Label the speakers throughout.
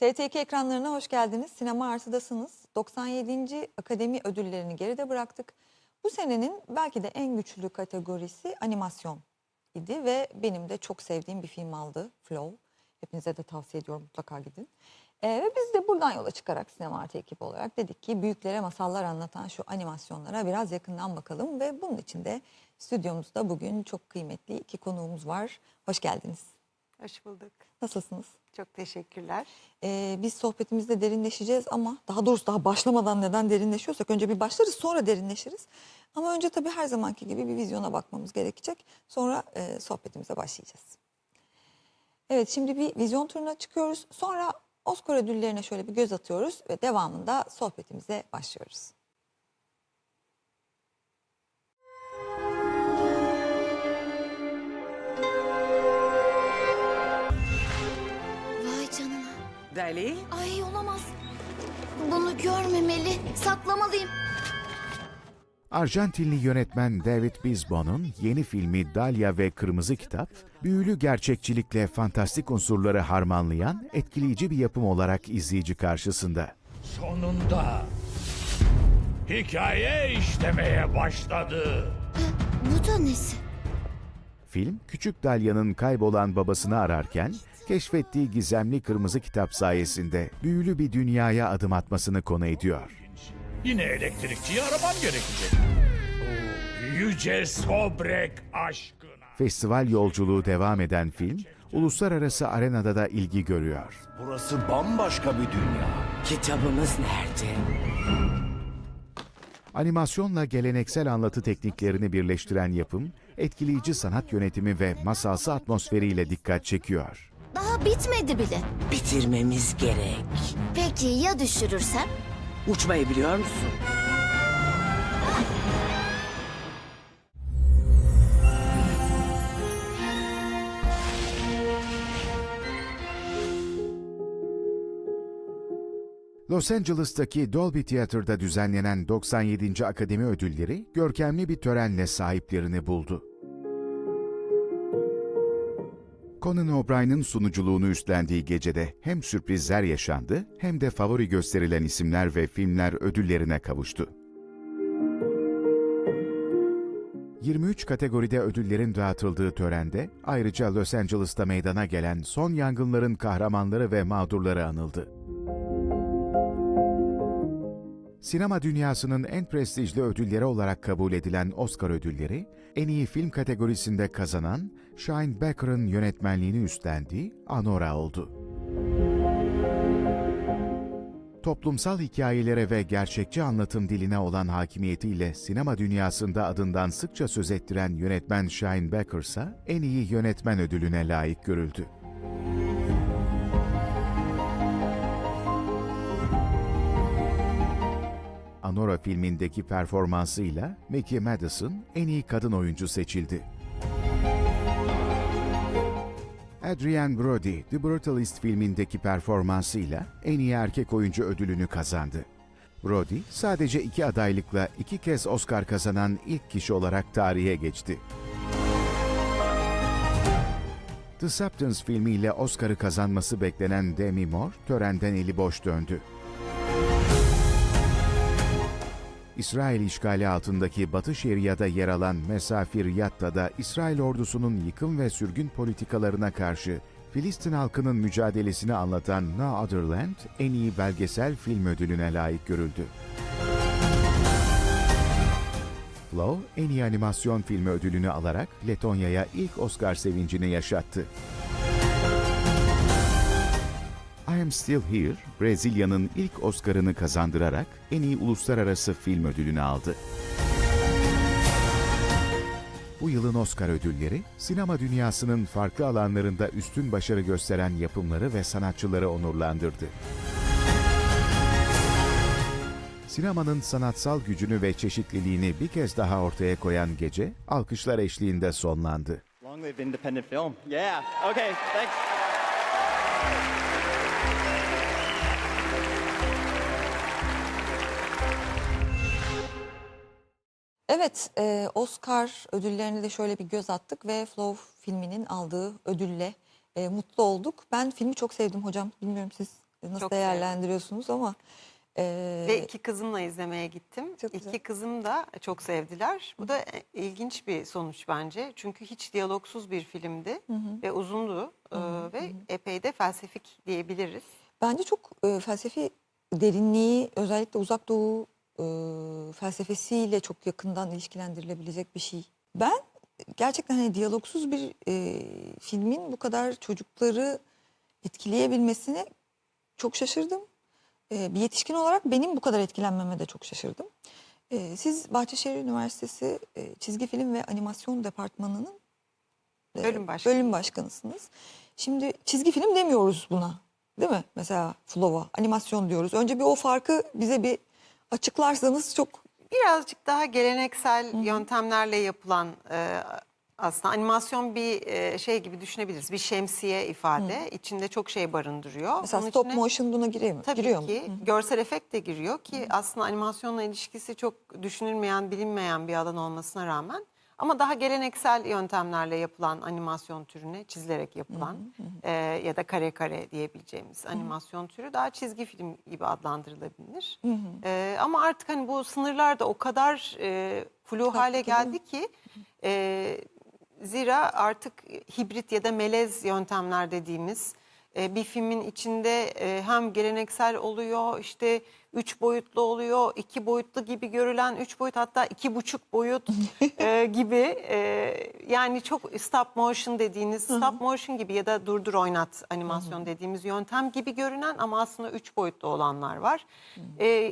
Speaker 1: TRT2 ekranlarına hoş geldiniz. Sinema Artı'dasınız. 97. Akademi Ödülleri'ni geride bıraktık. Bu senenin belki de en güçlü kategorisi animasyon idi ve benim de çok sevdiğim bir film aldı, Flow. Hepinize de tavsiye ediyorum, mutlaka gidin. Ve biz de buradan yola çıkarak Sinema Artı ekibi olarak dedik ki büyüklere masallar anlatan şu animasyonlara biraz yakından bakalım. Ve bunun için de stüdyomuzda bugün çok kıymetli iki konuğumuz var. Hoş geldiniz.
Speaker 2: Hoş bulduk.
Speaker 1: Nasılsınız?
Speaker 2: Çok teşekkürler.
Speaker 1: Biz sohbetimizde derinleşeceğiz ama daha doğrusu daha başlamadan neden derinleşiyorsak önce bir başlarız, sonra derinleşiriz. Ama önce tabii her zamanki gibi bir vizyona bakmamız gerekecek. Sonra sohbetimize başlayacağız. Evet, şimdi bir vizyon turuna çıkıyoruz. Sonra Oscar ödüllerine şöyle bir göz atıyoruz ve devamında sohbetimize başlıyoruz.
Speaker 3: Vay canına.
Speaker 4: Dali,
Speaker 3: Ay olamaz. Bunu görmemeli. Saklamalıyım.
Speaker 5: Arjantinli yönetmen David Bisbon'un yeni filmi Dahlia ve Kırmızı Kitap, büyülü gerçekçilikle fantastik unsurları harmanlayan etkileyici bir yapım olarak izleyici karşısında.
Speaker 6: Sonunda hikaye işlemeye başladı.
Speaker 3: Bu da nesi?
Speaker 5: Film, küçük Dahlia'nın kaybolan babasını ararken, keşfettiği gizemli Kırmızı Kitap sayesinde büyülü bir dünyaya adım atmasını konu ediyor.
Speaker 6: Yine elektrikçiyi araman gerekecek. Yüce Sobrek aşkına.
Speaker 5: Festival yolculuğu devam eden film, uluslararası arenada da ilgi görüyor.
Speaker 7: Burası bambaşka bir dünya.
Speaker 4: kitabımız nerede?
Speaker 5: Animasyonla geleneksel anlatı tekniklerini birleştiren yapım, etkileyici sanat yönetimi ve masalsı atmosferiyle dikkat çekiyor.
Speaker 3: Daha bitmedi bile.
Speaker 4: Bitirmemiz gerek.
Speaker 3: Peki ya düşürürsem?
Speaker 4: Uçmayı biliyor musun?
Speaker 5: Los Angeles'taki Dolby Theatre'da düzenlenen 97. Akademi Ödülleri görkemli bir törenle sahiplerini buldu. Conan O'Brien'in sunuculuğunu üstlendiği gecede hem sürprizler yaşandı hem de favori gösterilen isimler ve filmler ödüllerine kavuştu. 23 kategoride ödüllerin dağıtıldığı törende ayrıca Los Angeles'ta meydana gelen son yangınların kahramanları ve mağdurları anıldı. Sinema dünyasının en prestijli ödülleri olarak kabul edilen Oscar ödülleri, en iyi film kategorisinde kazanan Shane Becker'ın yönetmenliğini üstlendiği Anora oldu. Toplumsal hikayelere ve gerçekçi anlatım diline olan hakimiyetiyle sinema dünyasında adından sıkça söz ettiren yönetmen Shane Becker ise en iyi yönetmen ödülüne layık görüldü. Anora filmindeki performansıyla Mackie Madison en iyi kadın oyuncu seçildi. Adrien Brody, The Brutalist filmindeki performansıyla en iyi erkek oyuncu ödülünü kazandı. Brody, sadece 2 adaylıkla 2 kez Oscar kazanan ilk kişi olarak tarihe geçti. The Substance filmiyle Oscar'ı kazanması beklenen Demi Moore, törenden eli boş döndü. İsrail işgali altındaki Batı Şeria'da yer alan Mesafir Yatta da İsrail ordusunun yıkım ve sürgün politikalarına karşı Filistin halkının mücadelesini anlatan No Other Land en iyi belgesel film ödülüne layık görüldü. Flow en iyi animasyon filmi ödülünü alarak Letonya'ya ilk Oscar sevincini yaşattı. I Am Still Here, Brezilya'nın ilk Oscar'ını kazandırarak en iyi uluslararası film ödülünü aldı. Bu yılın Oscar ödülleri, sinema dünyasının farklı alanlarında üstün başarı gösteren yapımları ve sanatçıları onurlandırdı. Sinemanın sanatsal gücünü ve çeşitliliğini bir kez daha ortaya koyan gece, alkışlar eşliğinde sonlandı.
Speaker 8: Long live independent film. Yeah. Okay. Thanks.
Speaker 1: Evet, Oscar ödüllerine de şöyle bir göz attık ve Flow filminin aldığı ödülle mutlu olduk. Ben filmi çok sevdim hocam. Bilmiyorum siz nasıl
Speaker 2: Çok
Speaker 1: değerlendiriyorsunuz ama
Speaker 2: Ve 2 kızımla izlemeye gittim.
Speaker 1: Çok güzel.
Speaker 2: 2 kızım da çok sevdiler. Bu da ilginç bir sonuç bence. Çünkü hiç diyalogsuz bir filmdi ve uzundu ve epey de felsefik diyebiliriz.
Speaker 1: bence çok felsefi derinliği, özellikle Uzak Doğu felsefesiyle çok yakından ilişkilendirilebilecek bir şey. Ben gerçekten hani diyalogsuz bir filmin bu kadar çocukları etkileyebilmesine çok şaşırdım. Bir yetişkin olarak benim bu kadar etkilenmeme de çok şaşırdım. Siz Bahçeşehir Üniversitesi Çizgi Film ve Animasyon Departmanı'nın bölüm başkanısınız. Şimdi çizgi film demiyoruz buna, değil mi? Mesela Flow'a animasyon diyoruz. Önce bir o farkı bize bir açıklarsanız çok...
Speaker 2: Birazcık daha geleneksel yöntemlerle yapılan aslında animasyon bir şey gibi düşünebiliriz. Bir şemsiye ifade. İçinde çok şey barındırıyor.
Speaker 1: Mesela
Speaker 2: Onun
Speaker 1: stop
Speaker 2: içine-
Speaker 1: motion buna giriyor mu?
Speaker 2: Tabii
Speaker 1: Giriyor mu?
Speaker 2: ki görsel efekt de giriyor ki aslında animasyonla ilişkisi çok düşünülmeyen, bilinmeyen bir alan olmasına rağmen ama daha geleneksel yöntemlerle yapılan animasyon türüne çizilerek yapılan ya da kare kare diyebileceğimiz animasyon türü daha çizgi film gibi adlandırılabilir. Ama artık hani bu sınırlar da o kadar flu hale
Speaker 1: ki, değil mi?
Speaker 2: geldi ki zira artık hibrit ya da melez yöntemler dediğimiz bir filmin içinde hem geleneksel oluyor, işte 3 boyutlu oluyor, 2 boyutlu gibi görülen 3 boyut, hatta 2,5 boyut gibi yani çok stop motion dediğiniz stop motion gibi ya da durdur oynat animasyon dediğimiz yöntem gibi görünen ama aslında 3 boyutlu olanlar var.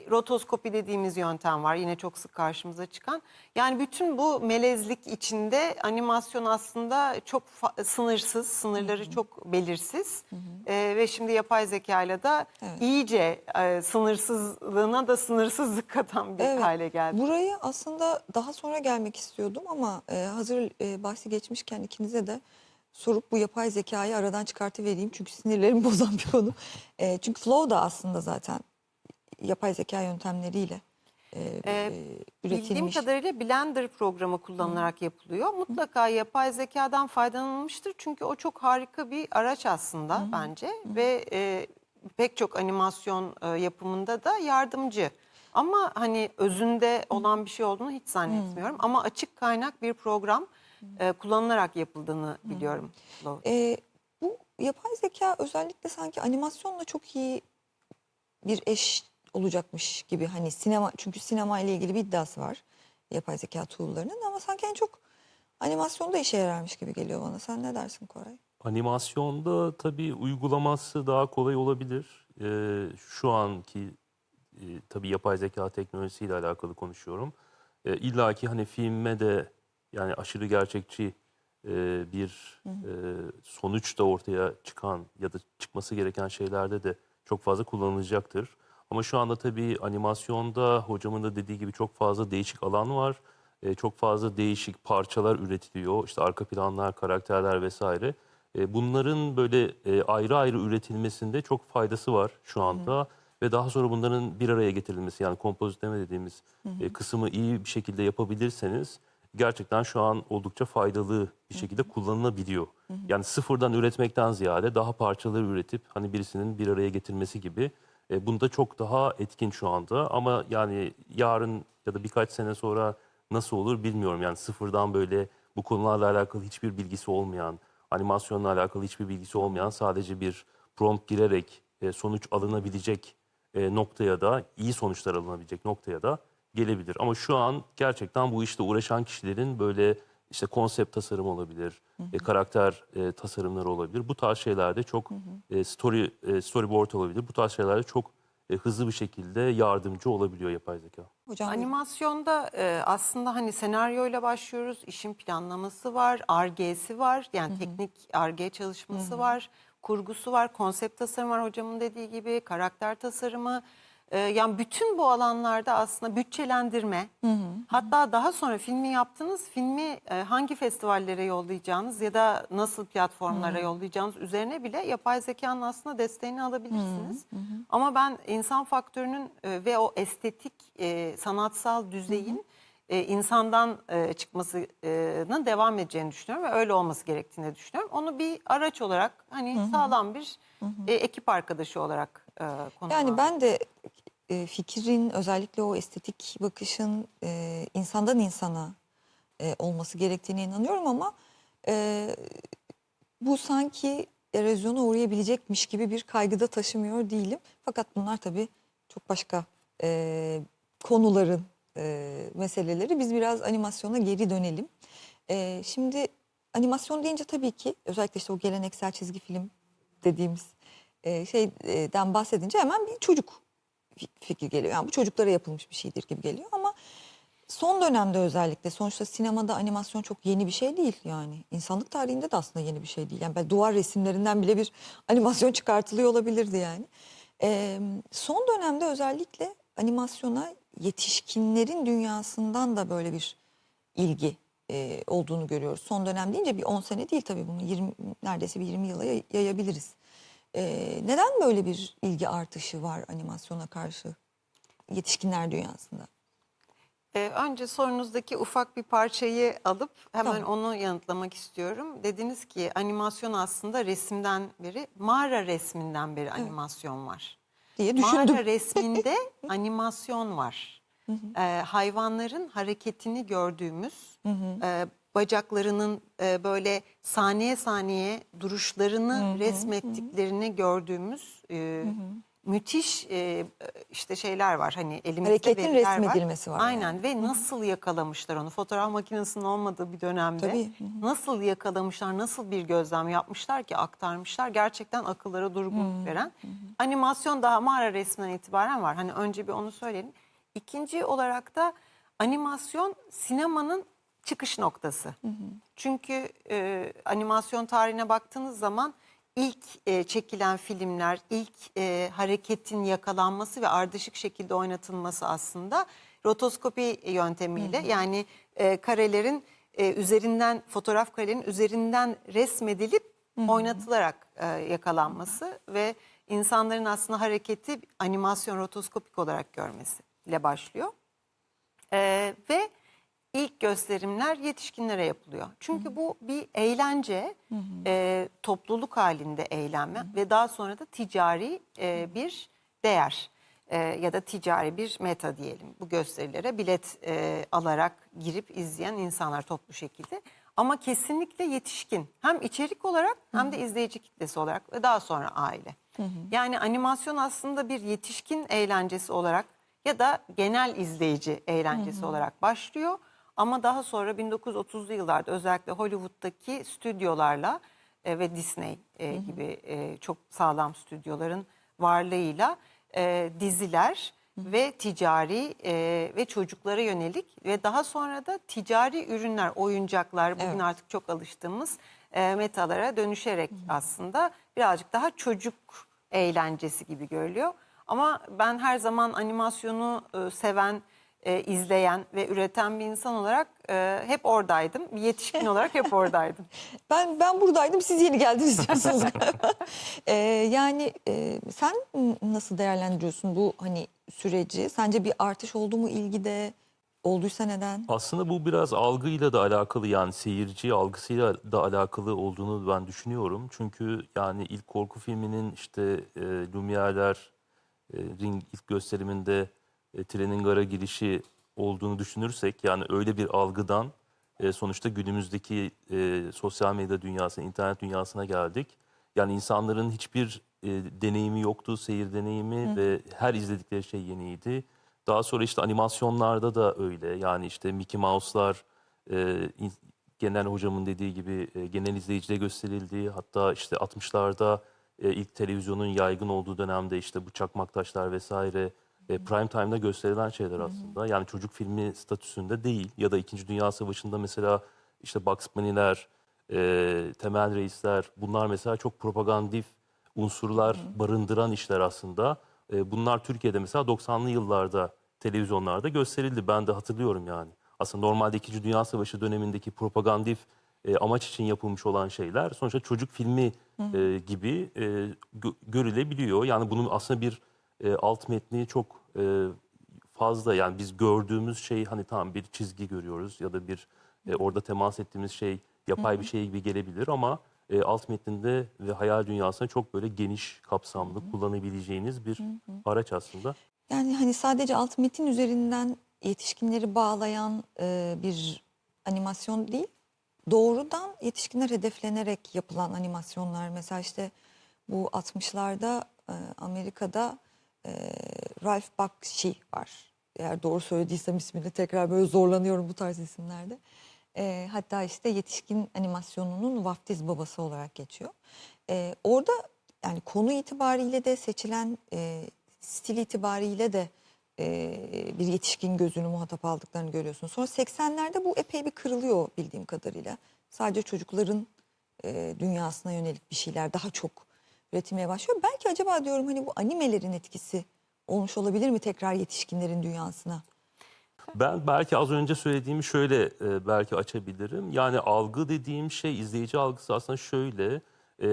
Speaker 2: Rotoskopi dediğimiz yöntem var, yine çok sık karşımıza çıkan. Yani bütün bu melezlik içinde animasyon aslında çok sınırsız, sınırları çok belirsiz. Ve şimdi yapay zekayla da iyice sınırsızlığına da sınırsızlık katan bir hale geldi.
Speaker 1: Burayı aslında daha sonra gelmek istiyordum ama hazır bahsi geçmişken ikinize de sorup bu yapay zekayı aradan çıkartıvereyim. Çünkü sinirlerimi bozan bir konu. Çünkü Flow da aslında zaten yapay zeka yöntemleriyle
Speaker 2: Bildiğim
Speaker 1: üretilmiş.
Speaker 2: kadarıyla Blender programı kullanılarak yapılıyor. Mutlaka yapay zekadan faydalanılmıştır. Çünkü o çok harika bir araç aslında bence. Ve pek çok animasyon yapımında da yardımcı. Ama hani özünde olan bir şey olduğunu hiç zannetmiyorum. Ama açık kaynak bir program kullanılarak yapıldığını biliyorum.
Speaker 1: Bu yapay zeka özellikle sanki animasyonla çok iyi bir eş olacakmış gibi, hani sinema, çünkü sinema ile ilgili bir iddiası var yapay zeka tool'larının, ama sanki en çok animasyonda işe yararmış gibi geliyor bana. Sen ne dersin Koray?
Speaker 9: Animasyonda tabii uygulaması daha kolay olabilir. Şu anki tabii yapay zeka teknolojisiyle alakalı konuşuyorum. İlla ki hani filme de yani aşırı gerçekçi bir sonuç da ortaya çıkan ya da çıkması gereken şeylerde de çok fazla kullanılacaktır. Ama şu anda tabii animasyonda hocamın da dediği gibi çok fazla değişik alan var. Çok fazla değişik parçalar üretiliyor. İşte arka planlar, karakterler vesaire. Bunların böyle ayrı ayrı üretilmesinde çok faydası var şu anda. Ve daha sonra bunların bir araya getirilmesi, yani kompozitleme dediğimiz kısmı iyi bir şekilde yapabilirseniz gerçekten şu an oldukça faydalı bir şekilde kullanılabiliyor. Yani sıfırdan üretmekten ziyade daha parçaları üretip hani birisinin bir araya getirmesi gibi. Bunda çok daha etkin şu anda, ama yani yarın ya da birkaç sene sonra nasıl olur bilmiyorum. Yani sıfırdan böyle bu konularla alakalı hiçbir bilgisi olmayan, animasyonla alakalı hiçbir bilgisi olmayan, sadece bir prompt girerek sonuç alınabilecek noktaya da, iyi sonuçlar alınabilecek noktaya da gelebilir. Ama şu an gerçekten bu işte uğraşan kişilerin böyle işte konsept tasarım olabilir, karakter tasarımları olabilir. Bu tarz şeylerde çok storyboard olabilir. Bu tarz şeylerde çok hızlı bir şekilde yardımcı olabiliyor yapay zeka.
Speaker 1: Hocam
Speaker 2: Animasyonda aslında hani senaryoyla başlıyoruz, işin planlaması var, Ar-Ge'si var, yani teknik Ar-Ge çalışması var, kurgusu var, konsept tasarımı var hocamın dediği gibi, karakter tasarımı. Yani bütün bu alanlarda aslında bütçelendirme, hatta daha sonra filmi yaptınız, filmi hangi festivallere yollayacağınız ya da nasıl platformlara yollayacağınız üzerine bile yapay zekanın aslında desteğini alabilirsiniz. Ama ben insan faktörünün ve o estetik sanatsal düzeyin insandan çıkmasının devam edeceğini düşünüyorum ve öyle olması gerektiğini düşünüyorum. Onu bir araç olarak, hani sağlam bir ekip arkadaşı olarak konu
Speaker 1: Yani
Speaker 2: var.
Speaker 1: ben de fikrin, özellikle o estetik bakışın insandan insana olması gerektiğine inanıyorum ama e, bu sanki erozyona uğrayabilecekmiş gibi bir kaygıda taşımıyor değilim. Fakat bunlar tabii çok başka konuların meseleleri. Biz biraz animasyona geri dönelim. Şimdi animasyon deyince tabii ki özellikle işte o geleneksel çizgi film dediğimiz şeyden bahsedince hemen bir çocuk fikri geliyor. Yani bu çocuklara yapılmış bir şeydir gibi geliyor ama son dönemde özellikle sonuçta sinemada animasyon çok yeni bir şey değil yani. İnsanlık tarihinde de aslında yeni bir şey değil. Yani duvar resimlerinden bile bir animasyon çıkartılıyor olabilirdi yani. Son dönemde özellikle animasyona yetişkinlerin dünyasından da böyle bir ilgi olduğunu görüyoruz. Son dönem deyince bir 10 sene değil tabii, bunu neredeyse bir 20 yıla yayabiliriz. Neden böyle bir ilgi artışı var animasyona karşı yetişkinler dünyasında?
Speaker 2: Önce sorunuzdaki ufak bir parçayı alıp hemen
Speaker 1: Tamam.
Speaker 2: onu yanıtlamak istiyorum. Dediniz ki animasyon aslında resimden beri, mağara resminden beri animasyon var.
Speaker 1: Diye düşündüm.
Speaker 2: Mağara resminde animasyon var. Hayvanların hareketini gördüğümüz, bacaklarının böyle saniye saniye duruşlarını resmettiklerini gördüğümüz müthiş işte şeyler var. Hani elimizde
Speaker 1: Hareketin
Speaker 2: veriler
Speaker 1: resmedilmesi var
Speaker 2: Aynen
Speaker 1: yani.
Speaker 2: ve nasıl yakalamışlar onu? Fotoğraf makinesinin olmadığı bir dönemde
Speaker 1: Tabii.
Speaker 2: nasıl yakalamışlar, nasıl bir gözlem yapmışlar ki aktarmışlar. Gerçekten akıllara durgunluk veren. Animasyon daha mağara resminden itibaren var. Hani önce bir onu söyleyelim. İkinci olarak da animasyon sinemanın çıkış noktası. Çünkü animasyon tarihine baktığınız zaman ilk çekilen filmler, ilk hareketin yakalanması ve ardışık şekilde oynatılması aslında rotoskopi yöntemiyle, yani karelerin üzerinden, fotoğraf karelerinin üzerinden resmedilip oynatılarak yakalanması ve insanların aslında hareketi animasyon rotoskopik olarak görmesiyle başlıyor. Ve İlk gösterimler yetişkinlere yapılıyor. Çünkü bu bir eğlence, topluluk halinde eğlenme ve daha sonra da ticari bir değer ya da ticari bir meta diyelim. Bu gösterilere bilet alarak girip izleyen insanlar toplu şekilde. Ama kesinlikle yetişkin, hem içerik olarak hem de izleyici kitlesi olarak ve daha sonra aile. Yani animasyon aslında bir yetişkin eğlencesi olarak ya da genel izleyici eğlencesi olarak başlıyor. Ama daha sonra 1930'lu yıllarda özellikle Hollywood'daki stüdyolarla ve Disney gibi çok sağlam stüdyoların varlığıyla diziler ve ticari ve çocuklara yönelik ve daha sonra da ticari ürünler, oyuncaklar, bugün artık çok alıştığımız metalara dönüşerek aslında birazcık daha çocuk eğlencesi gibi görülüyor. Ama ben her zaman animasyonu seven, izleyen ve üreten bir insan olarak hep oradaydım. Bir yetişkin olarak hep oradaydım.
Speaker 1: Ben buradaydım, siz yeni geldiniz diyorsunuz galiba. Yani sen nasıl değerlendiriyorsun bu hani süreci? Sence bir artış oldu mu ilgide? Olduysa neden?
Speaker 9: Aslında bu biraz algıyla da alakalı, yani seyirci algısıyla da alakalı olduğunu ben düşünüyorum. Çünkü yani ilk korku filminin işte Lumière'ler Ring ilk gösteriminde trenin gara girişi olduğunu düşünürsek, yani öyle bir algıdan sonuçta günümüzdeki sosyal medya dünyasına, internet dünyasına geldik. Yani insanların hiçbir deneyimi yoktu, seyir deneyimi ve her izledikleri şey yeniydi. Daha sonra işte animasyonlarda da öyle. Yani işte Mickey Mouse'lar genel hocamın dediği gibi genel izleyicide gösterildi. Hatta işte 60'larda ilk televizyonun yaygın olduğu dönemde işte bu çakmaktaşlar vesaire prime time'da gösterilen şeyler aslında. Yani çocuk filmi statüsünde değil. Ya da İkinci Dünya Savaşı'nda mesela işte Bugs Bunny'ler, Temel Reisler, bunlar mesela çok propagandif unsurlar barındıran işler aslında. Bunlar Türkiye'de mesela 90'lı yıllarda televizyonlarda gösterildi. Ben de hatırlıyorum yani. Aslında normalde İkinci Dünya Savaşı dönemindeki propagandif amaç için yapılmış olan şeyler sonuçta çocuk filmi gibi görülebiliyor. Yani bunun aslında bir alt metni çok fazla. Yani biz gördüğümüz şey hani tamam bir çizgi görüyoruz ya da bir orada temas ettiğimiz şey yapay bir şey gibi gelebilir ama alt metninde ve hayal dünyasında çok böyle geniş kapsamlı kullanabileceğiniz bir araç aslında.
Speaker 1: Yani hani sadece alt metin üzerinden yetişkinleri bağlayan bir animasyon değil, doğrudan yetişkinler hedeflenerek yapılan animasyonlar. Mesela işte bu 60'larda Amerika'da Ralph Bakshi var. Eğer doğru söylediysem ismini, tekrar böyle zorlanıyorum bu tarz isimlerde. Hatta işte yetişkin animasyonunun vaftiz babası olarak geçiyor. Orada yani konu itibariyle de seçilen stil itibariyle de bir yetişkin gözünü muhatap aldıklarını görüyorsun. Sonra 80'lerde bu epey bir kırılıyor bildiğim kadarıyla. Sadece çocukların dünyasına yönelik bir şeyler daha çok üretilmeye başlıyor. Belki acaba diyorum hani bu animelerin etkisi olmuş olabilir mi tekrar yetişkinlerin dünyasına?
Speaker 9: Ben belki az önce söylediğimi şöyle belki açabilirim. Yani algı dediğim şey, izleyici algısı aslında şöyle.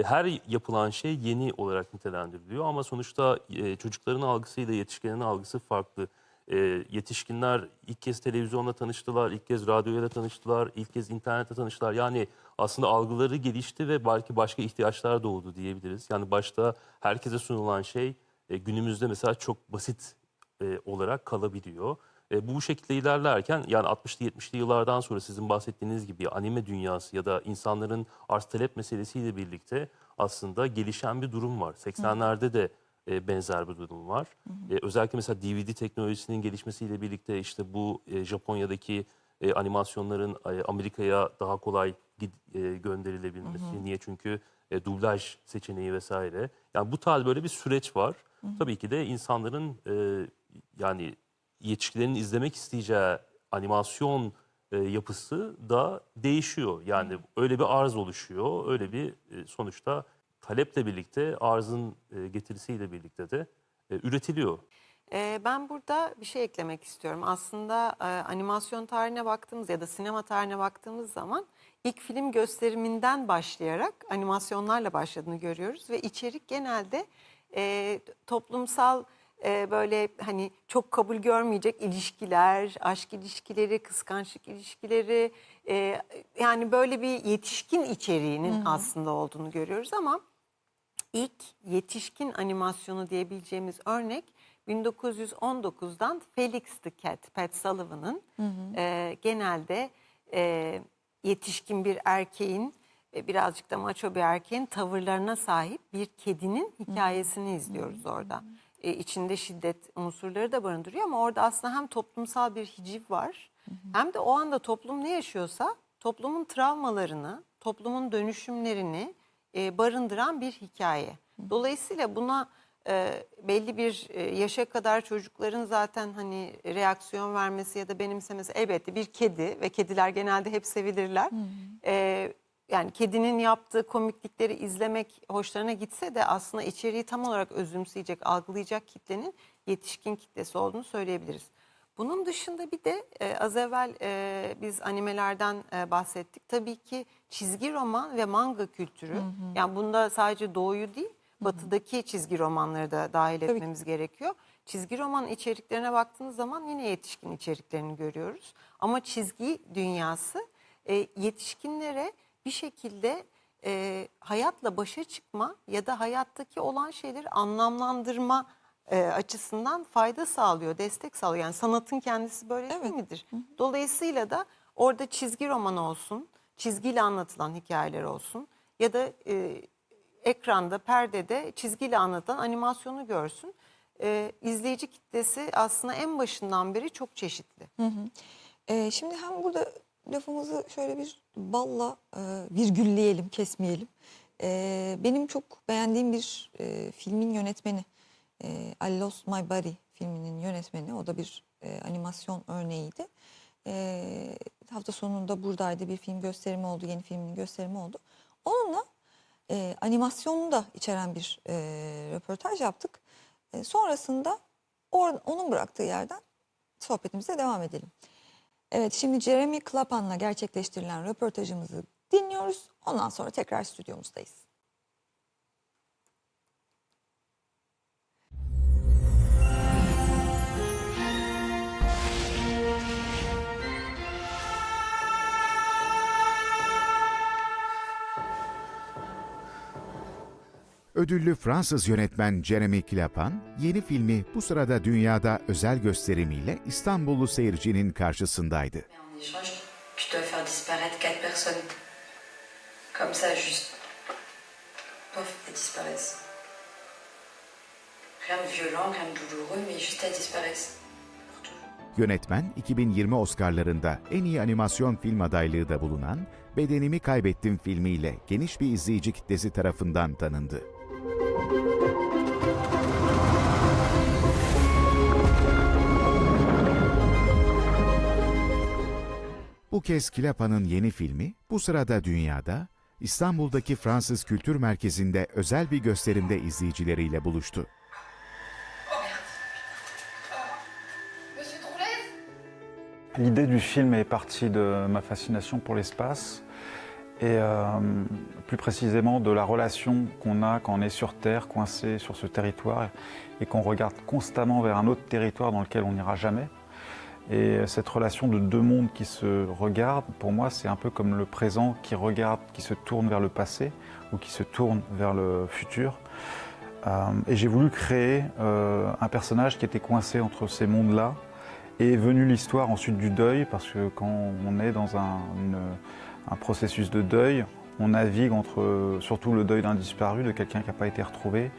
Speaker 9: Her yapılan şey yeni olarak nitelendiriliyor ama sonuçta çocukların algısıyla yetişkinlerin algısı farklı. Yetişkinler ilk kez televizyonla tanıştılar, ilk kez radyoyla tanıştılar, ilk kez internette tanıştılar. Yani aslında algıları gelişti ve belki başka ihtiyaçlar doğdu diyebiliriz. Yani başta herkese sunulan şey günümüzde mesela çok basit olarak kalabiliyor. Bu şekilde ilerlerken yani 60'lı 70'li yıllardan sonra sizin bahsettiğiniz gibi anime dünyası ya da insanların arz talep meselesiyle birlikte aslında gelişen bir durum var. 80'lerde de benzer bir durum var. Özellikle mesela DVD teknolojisinin gelişmesiyle birlikte işte bu Japonya'daki animasyonların Amerika'ya daha kolay gönderilebilmesi. Niye? Çünkü dublaj seçeneği vesaire. Yani bu tarz böyle bir süreç var. Tabii ki de insanların yani yetişkinlerin izlemek isteyeceği animasyon yapısı da değişiyor. Yani öyle bir arz oluşuyor. Öyle bir sonuçta taleple birlikte arzın getirisiyle birlikte de üretiliyor.
Speaker 2: Ben burada bir şey eklemek istiyorum. Aslında animasyon tarihine baktığımız ya da sinema tarihine baktığımız zaman ilk film gösteriminden başlayarak animasyonlarla başladığını görüyoruz. Ve içerik genelde toplumsal böyle hani çok kabul görmeyecek ilişkiler, aşk ilişkileri, kıskançlık ilişkileri, yani böyle bir yetişkin içeriğinin aslında olduğunu görüyoruz ama ilk yetişkin animasyonu diyebileceğimiz örnek 1919'dan Felix the Cat, Pat Sullivan'ın genelde yetişkin bir erkeğin birazcık da maço bir erkeğin tavırlarına sahip bir kedinin hikayesini izliyoruz orada. İçinde şiddet unsurları da barındırıyor ama orada aslında hem toplumsal bir hiciv var hem de o anda toplum ne yaşıyorsa toplumun travmalarını, toplumun dönüşümlerini barındıran bir hikaye. Dolayısıyla buna belli bir yaşa kadar çocukların zaten hani reaksiyon vermesi ya da benimsemesi elbette bir kedi ve kediler genelde hep sevilirler. Yani kedinin yaptığı komiklikleri izlemek hoşlarına gitse de aslında içeriği tam olarak özümseyecek, algılayacak kitlenin yetişkin kitlesi olduğunu söyleyebiliriz. Bunun dışında bir de az evvel biz animelerden bahsettik. Tabii ki çizgi roman ve manga kültürü. Yani bunda sadece doğuyu değil, batıdaki çizgi romanları da dahil etmemiz gerekiyor. Çizgi roman içeriklerine baktığınız zaman yine yetişkin içeriklerini görüyoruz. Ama çizgi dünyası yetişkinlere bir şekilde hayatla başa çıkma ya da hayattaki olan şeyleri anlamlandırma açısından fayda sağlıyor, destek sağlıyor. Yani sanatın kendisi böyle değil midir? Dolayısıyla da orada çizgi roman olsun, çizgiyle anlatılan hikayeler olsun ya da ekranda, perdede çizgiyle anlatılan animasyonu görsün. İzleyici kitlesi aslında en başından beri çok çeşitli.
Speaker 1: Şimdi hem burada lafımızı şöyle bir balla virgülleyelim, kesmeyelim. Benim çok beğendiğim bir filmin yönetmeni, I Lost My Body filminin yönetmeni. O da bir animasyon örneğiydi. Hafta sonunda buradaydı, bir film gösterimi oldu, yeni filmin gösterimi oldu. Onunla animasyonu da içeren bir röportaj yaptık. Sonrasında onun bıraktığı yerden sohbetimize devam edelim. Evet, şimdi Jeremy Claphan'la gerçekleştirilen röportajımızı dinliyoruz. Ondan sonra tekrar stüdyomuzdayız.
Speaker 5: Ödüllü Fransız yönetmen Jeremy Clapin, yeni filmi bu sırada dünyada özel gösterimiyle İstanbullu seyircinin karşısındaydı.
Speaker 10: En échange, je dois faire disparaître 4 personnes. Comme ça, juste. Pof, elles disparaissent. Rien de violent, rien de douloureux, mais juste elles disparaissent. Pour toujours.
Speaker 5: Yönetmen, 2020 Oscar'larında en iyi animasyon film adaylığı da bulunan Bedenimi Kaybettim filmiyle geniş bir izleyici kitlesi tarafından tanındı. Bu kez Clapin'in yeni filmi bu sırada dünyada İstanbul'daki Fransız Kültür Merkezi'nde özel bir gösterimde izleyicileriyle buluştu.
Speaker 11: L'idée du film est partie de ma fascination pour l'espace et plus précisément de la relation qu'on a quand on est sur Terre, coincé sur ce territoire et qu'on regarde constamment vers un autre territoire dans lequel on n'ira jamais. Et cette relation de deux mondes qui se regardent, pour moi, c'est un peu comme le présent qui regarde, qui se tourne vers le passé ou qui se tourne vers le futur. Et j'ai voulu créer un personnage qui était coincé entre ces mondes-là. Et est venue l'histoire ensuite du deuil, parce que quand on est dans un processus de deuil, on navigue entre surtout le deuil d'un disparu, de quelqu'un qui n'a pas été retrouvé.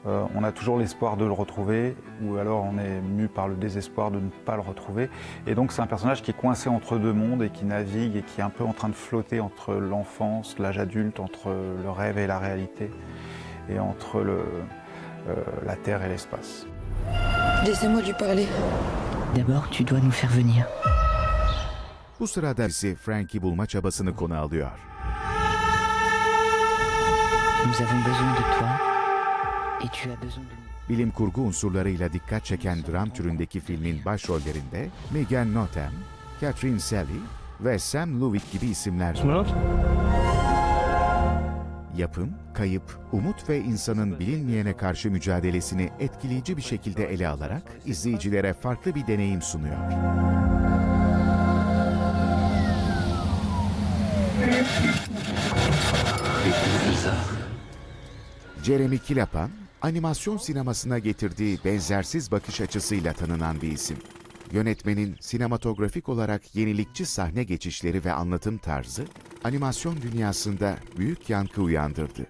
Speaker 11: On a toujours l'espoir de le retrouver, ou alors on est mu par le désespoir de ne pas le retrouver. Et donc c'est un personnage qui est coincé entre deux mondes et qui navigue et qui est un peu en train de flotter entre l'enfance, l'âge adulte, entre le rêve et la réalité, et entre la terre et l'espace.
Speaker 10: Laissez-moi lui parler.
Speaker 4: D'abord, tu dois nous faire venir.
Speaker 5: Bu sırada ise Frank'i bulma çabasını konu alıyor.
Speaker 4: Nous avons besoin de toi et tu as besoin de nous.
Speaker 5: Bilim kurgu unsurlarıyla dikkat çeken dram türündeki filmin başrollerinde Megan Notham, Catherine Sally ve Sam Levitt gibi isimler var. Yapım, kayıp, umut ve insanın bilinmeyene karşı mücadelesini etkileyici bir şekilde ele alarak izleyicilere farklı bir deneyim sunuyor. Jeremy Clapin, animasyon sinemasına getirdiği benzersiz bakış açısıyla tanınan bir isim. Yönetmenin sinematografik olarak yenilikçi sahne geçişleri ve anlatım tarzı, animasyon dünyasında büyük yankı uyandırdı.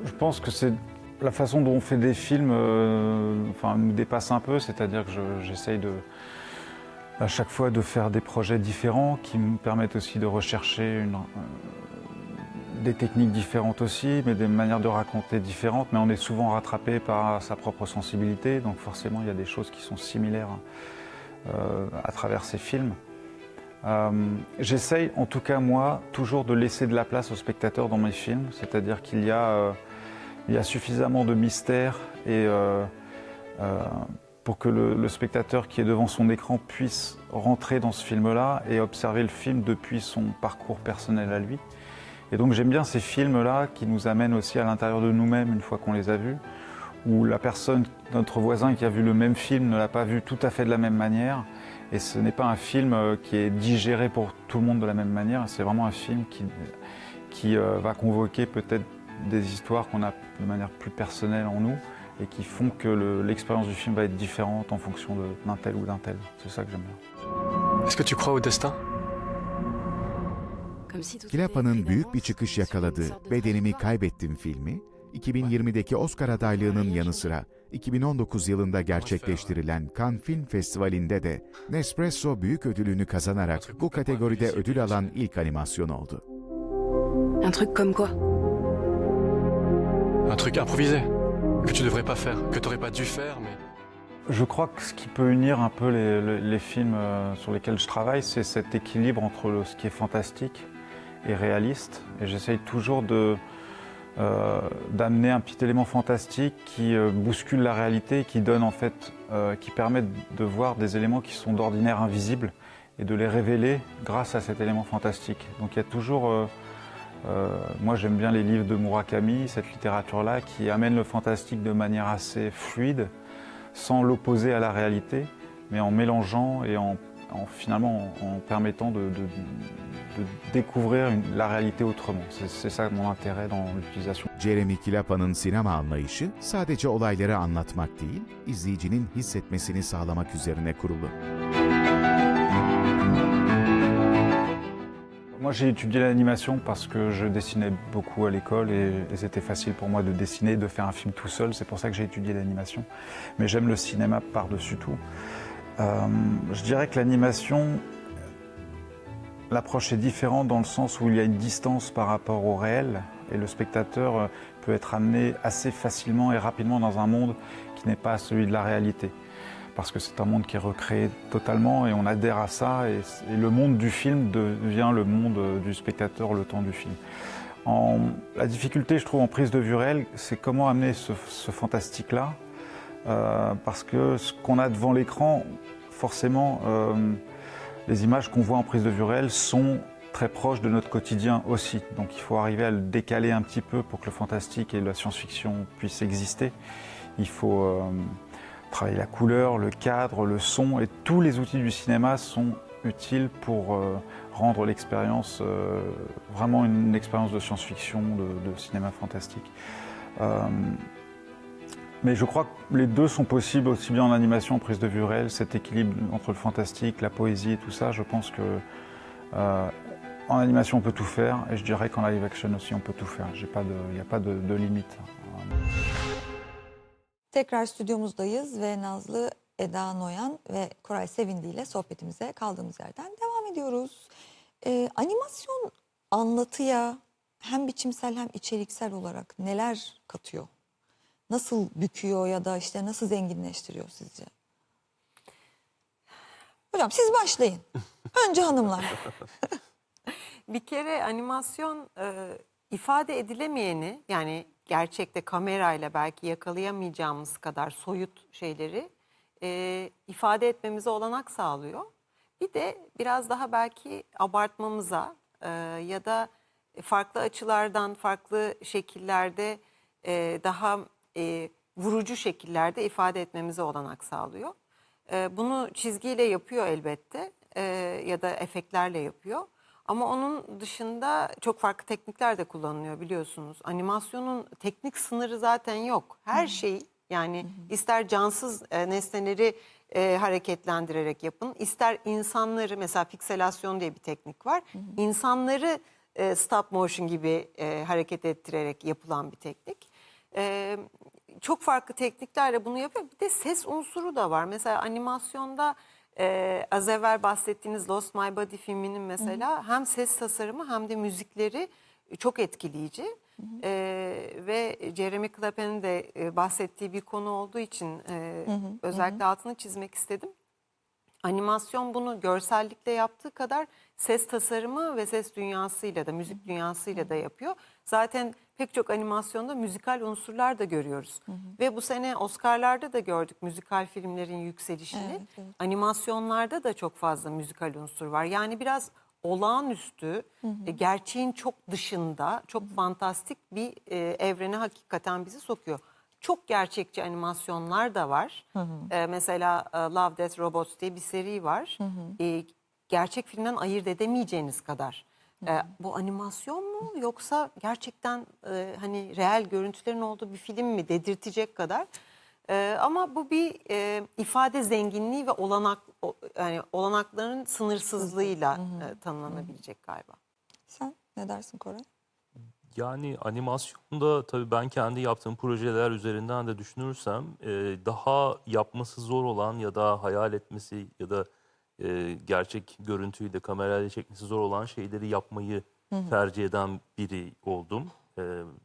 Speaker 11: Je pense que c'est la façon dont on fait des films nous dépasse un peu, c'est-à-dire que j'essaye à chaque fois de faire des projets différents qui me permettent aussi de rechercher des techniques différentes aussi, mais des manières de raconter différentes, mais on est souvent rattrapé par sa propre sensibilité, donc forcément il y a des choses qui sont similaires à travers ces films. J'essaye, en tout cas moi, toujours de laisser de la place au spectateur dans mes films, c'est-à-dire qu'il y a suffisamment de mystère et pour que le spectateur qui est devant son écran puisse rentrer dans ce film-là et observer le film depuis son parcours personnel à lui. Et donc j'aime bien ces films-là qui nous amènent aussi à l'intérieur de nous-mêmes une fois qu'on les a vus, où la personne, notre voisin qui a vu le même film ne l'a pas vu tout à fait de la même manière. Et ce n'est pas un film qui est digéré pour tout le monde de la même manière, c'est vraiment un film qui va convoquer peut-être des histoires qu'on a de manière plus personnelle en nous et qui font que l'expérience du film va être différente en fonction d'un tel ou d'un tel. C'est ça que j'aime bien.
Speaker 12: Est-ce que tu crois au destin?
Speaker 5: Clapin'in büyük bir çıkış yakaladığı Bedenimi Kaybettim filmi, 2020'deki Oscar adaylığının yanı sıra 2019 yılında gerçekleştirilen Cannes Film Festivali'nde de Nespresso Büyük Ödülünü kazanarak bu kategoride ödül alan ilk animasyon oldu.
Speaker 10: Un truc comme quoi?
Speaker 12: Un truc improvisé, que tu devrais pas faire, que tu aurais pas dû faire, mais...
Speaker 11: Je crois que ce qui peut unir un peu les films sur lesquels je travaille, c'est cet équilibre entre ce qui est fantastique et réaliste. Et j'essaye toujours d'amener un petit élément fantastique qui bouscule la réalité, qui donne en fait, qui permet de voir des éléments qui sont d'ordinaire invisibles et de les révéler grâce à cet élément fantastique. Donc il y a toujours, moi j'aime bien les livres de Murakami, cette littérature-là qui amène le fantastique de manière assez fluide, sans l'opposer à la réalité, mais en mélangeant et en finalement en permettant de découvrir la réalité autrement. C'est ça mon intérêt dans l'utilisation.
Speaker 5: Jeremy Kilapa'nın sinema anlayışı sadece olayları anlatmak değil, izleyicinin hissetmesini sağlamak üzerine kurulu.
Speaker 11: Moi j'ai étudié l'animation parce que je dessinais beaucoup à l'école et c'était facile pour moi de dessiner, de faire un film tout seul, c'est pour ça que j'ai étudié l'animation. Mais j'aime le cinéma par-dessus tout. Je dirais que l'animation, l'approche est différente dans le sens où il y a une distance par rapport au réel et le spectateur peut être amené assez facilement et rapidement dans un monde qui n'est pas celui de la réalité. Parce que c'est un monde qui est recréé totalement et on adhère à ça et le monde du film devient le monde du spectateur le temps du film. La difficulté, je trouve, en prise de vue réelle, c'est comment amener ce fantastique-là parce que ce qu'on a devant l'écran, forcément, les images qu'on voit en prise de vue réelle sont très proches de notre quotidien aussi. Donc il faut arriver à le décaler un petit peu pour que le fantastique et la science-fiction puissent exister. Il faut travailler la couleur, le cadre, le son, et tous les outils du cinéma sont utiles pour rendre l'expérience vraiment une expérience de science-fiction, de cinéma fantastique. Mais je crois que les deux sont possibles aussi bien en animation, en prise de vue réelle, cet équilibre entre le fantastique, la poésie et tout ça. Je pense que en animation on peut tout faire et je dirais qu'en live action aussi on peut tout faire. Il n'y a pas de limite.
Speaker 1: Tekrar stüdyomuzdayız ve Nazlı, Eda Noyan ve Koray Sevindi ile sohbetimize kaldığımız yerden devam ediyoruz. Animasyon anlatıya hem biçimsel hem içeriksel olarak neler katıyor? Nasıl büküyor ya da işte nasıl zenginleştiriyor sizce? Hocam siz başlayın. Önce hanımlar.
Speaker 2: Bir kere animasyon ifade edilemeyeni, yani gerçekte kamerayla belki yakalayamayacağımız kadar soyut şeyleri ifade etmemize olanak sağlıyor. Bir de biraz daha belki abartmamıza ya da farklı açılardan, farklı şekillerde daha vurucu şekillerde ifade etmemize olanak sağlıyor. Bunu çizgiyle yapıyor elbette ya da efektlerle yapıyor. Ama onun dışında çok farklı teknikler de kullanılıyor biliyorsunuz. Animasyonun teknik sınırı zaten yok. Her şey, yani ister cansız nesneleri hareketlendirerek yapın, ister insanları, mesela pikselasyon diye bir teknik var. İnsanları stop motion gibi hareket ettirerek yapılan bir teknik. Çok farklı tekniklerle bunu yapıyor. Bir de ses unsuru da var. Mesela animasyonda az evvel bahsettiğiniz Lost My Body filminin mesela hem ses tasarımı hem de müzikleri çok etkileyici. Ve Jeremy Clapper'in de bahsettiği bir konu olduğu için özellikle altını çizmek istedim. Animasyon bunu görsellikle yaptığı kadar ses tasarımı ve ses dünyasıyla da, müzik dünyasıyla da yapıyor. Zaten pek çok animasyonda müzikal unsurlar da görüyoruz. Ve bu sene Oscar'larda da gördük müzikal filmlerin yükselişini.
Speaker 1: Evet, evet.
Speaker 2: Animasyonlarda da çok fazla müzikal unsur var. Yani biraz olağanüstü, gerçeğin çok dışında, çok fantastik bir evrene hakikaten bizi sokuyor. Çok gerçekçi animasyonlar da var. Mesela Love, Death, Robots diye bir seri var. Gerçek filmden ayırt edemeyeceğiniz kadar. Bu animasyon mu yoksa gerçekten hani reel görüntülerin olduğu bir film mi dedirtecek kadar. Ama bu bir ifade zenginliği ve yani olanakların sınırsızlığıyla tanımlanabilecek galiba.
Speaker 1: Sen ne dersin Koray?
Speaker 9: Yani animasyonda tabii ben kendi yaptığım projeler üzerinden de düşünürsem daha yapması zor olan ya da hayal etmesi ya da gerçek görüntüyü de kamerayla çekmesi zor olan şeyleri yapmayı tercih eden biri oldum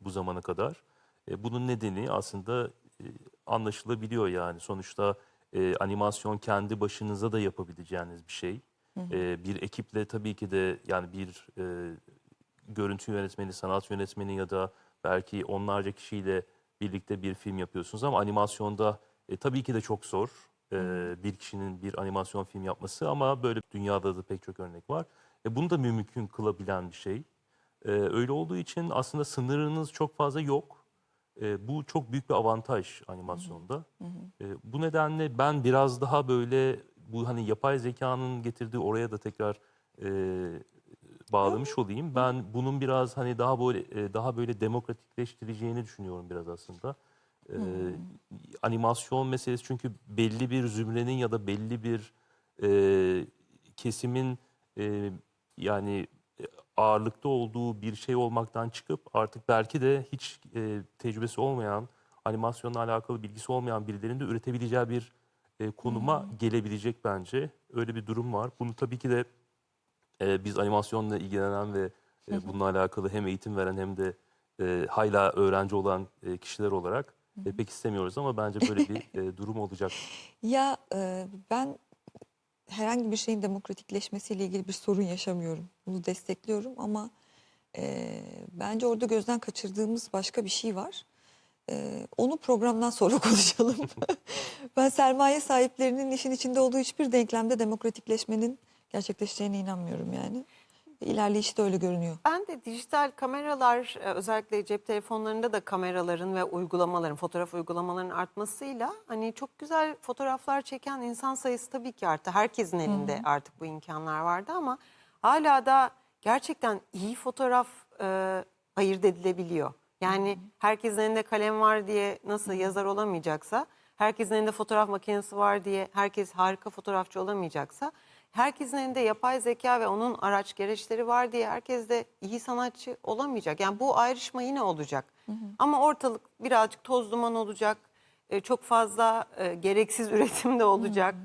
Speaker 9: bu zamana kadar. Bunun nedeni aslında anlaşılabiliyor yani. Sonuçta animasyon kendi başınıza da yapabileceğiniz bir şey. Bir ekiple tabii ki de yani bir görüntü yönetmeni, sanat yönetmeni ya da belki onlarca kişiyle birlikte bir film yapıyorsunuz ama animasyonda tabii ki de çok zor. Bir kişinin bir animasyon film yapması ama böyle dünyada da pek çok örnek var. Bunu da mümkün kılabilen bir şey. Öyle olduğu için aslında sınırınız çok fazla yok. Bu çok büyük bir avantaj animasyonda. Bu nedenle ben biraz daha böyle bu hani yapay zekanın getirdiği oraya da tekrar bağlamış olayım. Ben bunun biraz hani daha böyle demokratikleştireceğini düşünüyorum biraz aslında. Animasyon meselesi çünkü belli bir zümrenin ya da belli bir kesimin yani ağırlıkta olduğu bir şey olmaktan çıkıp artık belki de hiç tecrübesi olmayan, animasyonla alakalı bilgisi olmayan birilerinin de üretebileceği bir konuma gelebilecek bence. Öyle bir durum var. Bunu tabii ki de biz animasyonla ilgilenen ve bununla alakalı hem eğitim veren hem de hala öğrenci olan kişiler olarak pek istemiyoruz ama bence böyle bir durum olacak.
Speaker 1: Ya ben herhangi bir şeyin demokratikleşmesiyle ilgili bir sorun yaşamıyorum. Bunu destekliyorum ama bence orada gözden kaçırdığımız başka bir şey var. Onu programdan sonra konuşalım. Ben sermaye sahiplerinin işin içinde olduğu hiçbir denklemde demokratikleşmenin gerçekleşeceğine inanmıyorum yani. İlerleyişi de öyle görünüyor.
Speaker 2: Ben de dijital kameralar, özellikle cep telefonlarında da kameraların ve uygulamaların, fotoğraf uygulamaların artmasıyla hani çok güzel fotoğraflar çeken insan sayısı tabii ki arttı. Herkesin elinde artık bu imkanlar vardı ama hala da gerçekten iyi fotoğraf ayırt edilebiliyor. Yani herkesin elinde kalem var diye nasıl yazar olamayacaksa, herkesin elinde fotoğraf makinesi var diye herkes harika fotoğrafçı olamayacaksa, herkesin elinde yapay zeka ve onun araç gereçleri var diye herkes de iyi sanatçı olamayacak. Yani bu ayrışma yine olacak. Ama ortalık birazcık toz duman olacak. Çok fazla gereksiz üretim de olacak.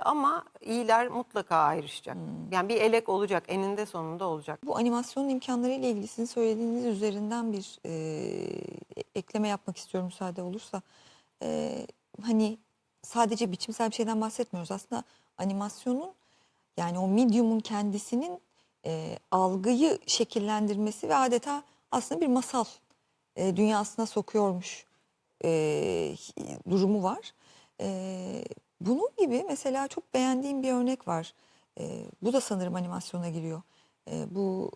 Speaker 2: Ama iyiler mutlaka ayrışacak. Yani bir elek olacak, eninde sonunda olacak.
Speaker 1: Bu animasyonun imkanları ile ilgili sizin söylediğiniz üzerinden bir ekleme yapmak istiyorum müsaade olursa. Hani sadece biçimsel bir şeyden bahsetmiyoruz. Aslında animasyonun yani o medium'un kendisinin algıyı şekillendirmesi ve adeta aslında bir masal dünyasına sokuyormuş durumu var. Bunun gibi mesela çok beğendiğim bir örnek var. Bu da sanırım animasyona giriyor. Bu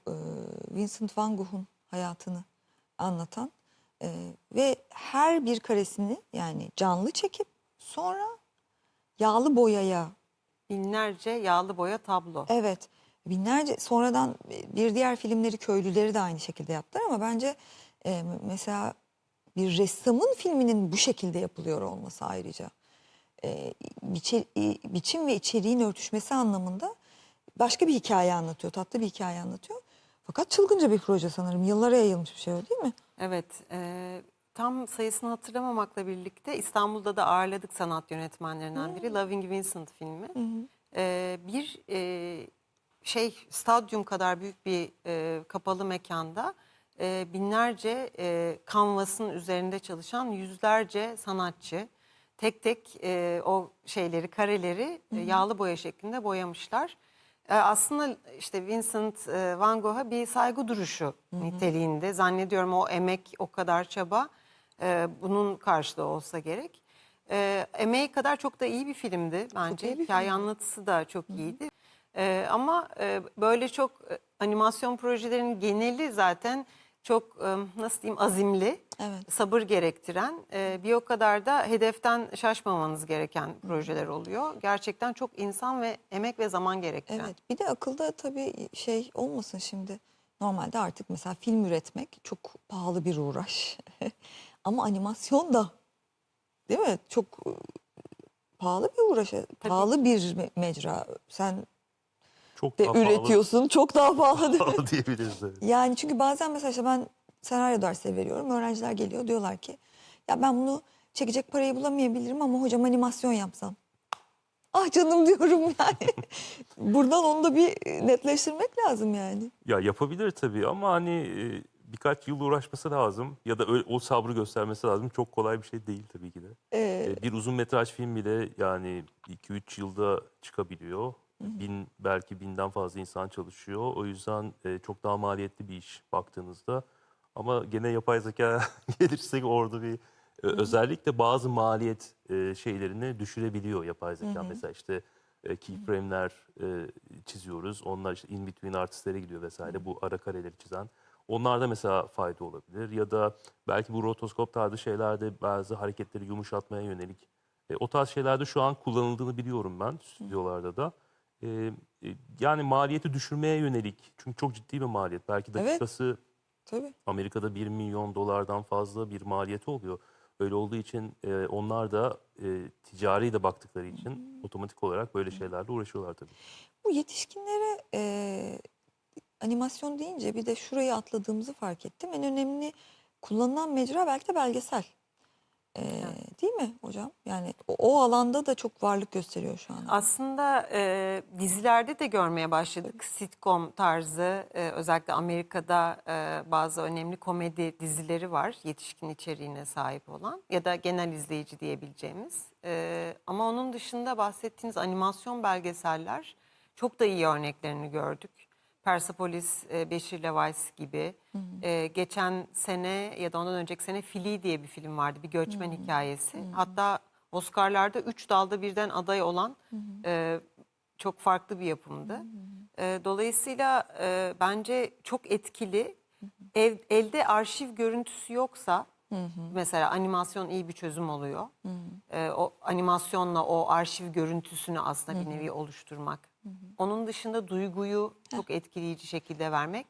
Speaker 1: Vincent van Gogh'un hayatını anlatan ve her bir karesini yani canlı çekip sonra yağlı boyaya.
Speaker 2: Binlerce yağlı boya tablo.
Speaker 1: Evet, binlerce sonradan bir diğer filmleri köylüleri de aynı şekilde yaptılar ama bence mesela bir ressamın filminin bu şekilde yapılıyor olması ayrıca biçim ve içeriğin örtüşmesi anlamında başka bir hikaye anlatıyor, tatlı bir hikaye anlatıyor. Fakat çılgınca bir proje sanırım, yıllara yayılmış bir şey öyle değil mi?
Speaker 2: Evet, tam sayısını hatırlamamakla birlikte İstanbul'da da ağırladık sanat yönetmenlerinden biri. Loving Vincent filmi. Bir stadyum kadar büyük bir kapalı mekanda binlerce kanvasın üzerinde çalışan yüzlerce sanatçı tek tek o kareleri yağlı boya şeklinde boyamışlar. Aslında işte Vincent van Gogh'a bir saygı duruşu niteliğinde. Zannediyorum o emek, o kadar çaba bunun karşılığı olsa gerek. Emeği kadar çok da iyi bir filmdi bence. Hikaye anlatısı da çok iyiydi. Ama böyle çok animasyon projelerinin geneli zaten çok nasıl diyeyim azimli, sabır gerektiren, bir o kadar da hedeften şaşmamanız gereken projeler oluyor. Gerçekten çok insan ve emek ve zaman gerektiren.
Speaker 1: Evet, bir de akılda tabii şey olmasın şimdi. Normalde artık mesela film üretmek çok pahalı bir uğraş. Ama animasyon da değil mi? Çok pahalı bir uğraş, pahalı bir mecra. Sen
Speaker 9: Çok
Speaker 1: de
Speaker 9: daha
Speaker 1: üretiyorsun, çok daha pahalı.
Speaker 9: pahalı diyebiliriz. Evet.
Speaker 1: Yani çünkü bazen mesela işte ben senaryo dersleri veriyorum. Öğrenciler geliyor diyorlar ki ya ben bunu çekecek parayı bulamayabilirim ama hocam animasyon yapsam. Ah canım diyorum yani. Buradan onu da bir netleştirmek lazım yani.
Speaker 9: Ya yapabilir tabii ama hani birkaç yıl uğraşması lazım ya da o sabrı göstermesi lazım. Çok kolay bir şey değil tabii ki de. Bir uzun metraj film bile yani 2-3 yılda çıkabiliyor. Belki 1000'den fazla insan çalışıyor. O yüzden çok daha maliyetli bir iş baktığınızda. Ama gene yapay zeka gelirsek orada bir özellikle bazı maliyet şeylerini düşürebiliyor yapay zeka. Mesela işte keyframe'ler çiziyoruz. Onlar işte in between artistlere gidiyor vesaire. Bu ara kareleri çizen. Onlarda mesela fayda olabilir. Ya da belki bu rotoskop tarzı şeylerde bazı hareketleri yumuşatmaya yönelik O tarz şeylerde şu an kullanıldığını biliyorum ben stüdyolarda da. Yani maliyeti düşürmeye yönelik. Çünkü çok ciddi bir maliyet. Belki
Speaker 1: Evet.
Speaker 9: dakikası
Speaker 1: Tabii.
Speaker 9: Amerika'da 1 milyon dolardan fazla bir maliyeti oluyor. Öyle olduğu için onlar da ticari de baktıkları için otomatik olarak böyle şeylerle uğraşıyorlar tabii.
Speaker 1: Bu yetişkinlere animasyon deyince bir de şurayı atladığımızı fark ettim. En önemli kullanılan mecra belki de belgesel. Değil mi hocam? Yani o alanda da çok varlık gösteriyor şu an.
Speaker 2: Aslında dizilerde de görmeye başladık. Sitcom tarzı, özellikle Amerika'da bazı önemli komedi dizileri var. Yetişkin içeriğine sahip olan ya da genel izleyici diyebileceğimiz. Ama onun dışında bahsettiğiniz animasyon belgeseller çok da iyi örneklerini gördük. Persepolis, Beşir Levais gibi. Geçen sene ya da ondan önceki sene Fili diye bir film vardı. Bir göçmen hikayesi. Hatta Oscar'larda 3 dalda birden aday olan çok farklı bir yapımdı. Dolayısıyla bence çok etkili. Elde arşiv görüntüsü yoksa mesela animasyon iyi bir çözüm oluyor. O animasyonla o arşiv görüntüsünü aslında bir nevi oluşturmak. Onun dışında duyguyu çok etkileyici şekilde vermek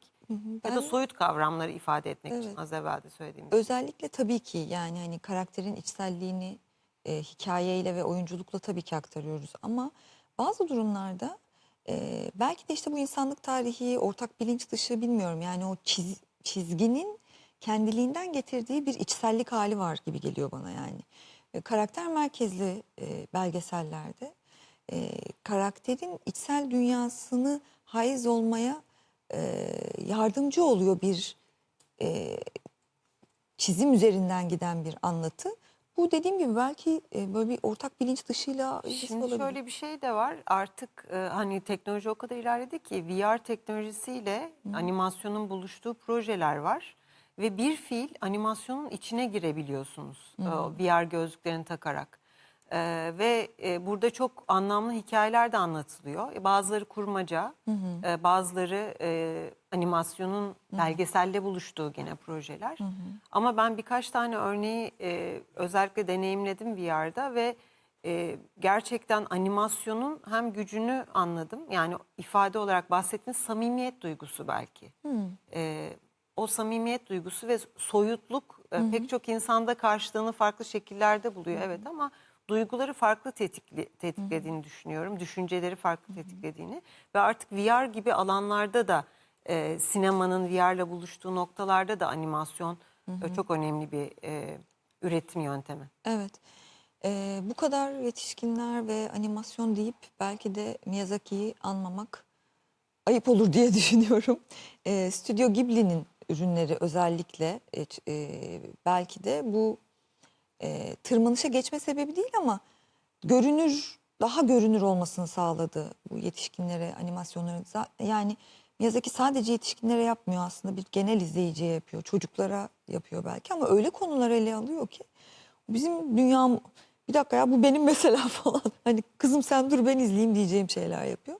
Speaker 2: ya da soyut kavramları ifade etmek için az evvel de söylediğim gibi.
Speaker 1: Özellikle tabii ki yani hani karakterin içselliğini hikayeyle ve oyunculukla tabii ki aktarıyoruz. Ama bazı durumlarda belki de işte bu insanlık tarihi, ortak bilinç dışı bilmiyorum. Yani o çizginin kendiliğinden getirdiği bir içsellik hali var gibi geliyor bana yani. Karakter merkezli belgesellerde karakterin içsel dünyasını haiz olmaya yardımcı oluyor bir çizim üzerinden giden bir anlatı. Bu dediğim gibi belki böyle bir ortak bilinç dışıyla ilgisi
Speaker 2: Şimdi
Speaker 1: olabilir.
Speaker 2: şöyle bir şey de var. Artık hani teknoloji o kadar ilerledi ki VR teknolojisiyle animasyonun buluştuğu projeler var. Ve bir fiil animasyonun içine girebiliyorsunuz VR gözlüklerini takarak. Ve burada çok anlamlı hikayeler de anlatılıyor. Bazıları kurmaca, bazıları animasyonun belgeselle buluştuğu gene projeler. Ama ben birkaç tane örneği özellikle deneyimledim VR'da ve gerçekten animasyonun hem gücünü anladım. Yani ifade olarak bahsettiğiniz samimiyet duygusu belki. O samimiyet duygusu ve soyutluk pek çok insanda karşılığını farklı şekillerde buluyor. Evet ama duyguları farklı tetiklediğini düşünüyorum. Düşünceleri farklı tetiklediğini ve artık VR gibi alanlarda da sinemanın VR'la buluştuğu noktalarda da animasyon çok önemli bir üretim yöntemi.
Speaker 1: Evet. Bu kadar yetişkinler ve animasyon deyip belki de Miyazaki'yi anmamak ayıp olur diye düşünüyorum. Stüdyo Ghibli'nin ürünleri özellikle belki de bu tırmanışa geçme sebebi değil ama daha görünür olmasını sağladı bu yetişkinlere animasyonları. Yani Miyazaki sadece yetişkinlere yapmıyor aslında, bir genel izleyiciye yapıyor. Çocuklara yapıyor belki ama öyle konular ele alıyor ki bizim dünyam, bir dakika ya bu benim mesela falan. Hani kızım sen dur ben izleyeyim diyeceğim şeyler yapıyor.